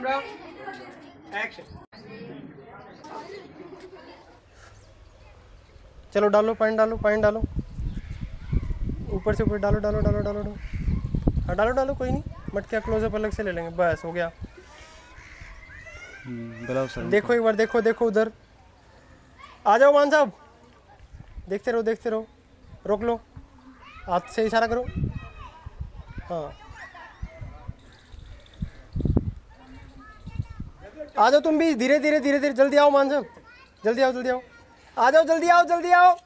Camera action. चलो डालो point, डालो पॉइंट, डालो ऊपर से ऊपर, डालो डालो डालो डालो डालो, हाँ डालो डालो, कोई नहीं, मटका क्लोजअप अलग से ले लेंगे, बस हो गया। देखो एक बार, देखो देखो उधर, आ जाओ मान साहब, देखते रहो देखते रहो, रोक लो, हाथ से इशारा करो, हाँ आ जाओ तुम भी, धीरे धीरे धीरे धीरे, जल्दी आओ मान साहब, जल्दी आओ जल्दी आओ, आ जाओ जल्दी आओ जल्दी आओ,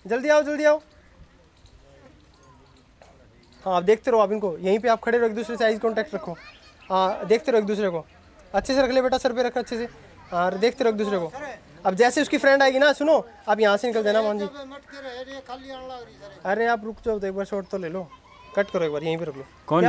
जल्दी आओ जल्दी आओ। हाँ आप देखते रहो, आप इनको यहीं पे आप खड़े रहो, एक दूसरे से आइज कांटेक्ट रखो, हाँ देखते रहो एक दूसरे को, अच्छे से रख ले बेटा, सर पे रखो अच्छे से, हाँ देखते रहो एक दूसरे को। अब जैसे उसकी फ्रेंड आएगी ना, सुनो आप यहाँ से निकल देना मान जी, अरे आप रुक जाओ तो एक बार शॉट तो ले लो, कट करो एक बार, यहीं पे रख लो। कौन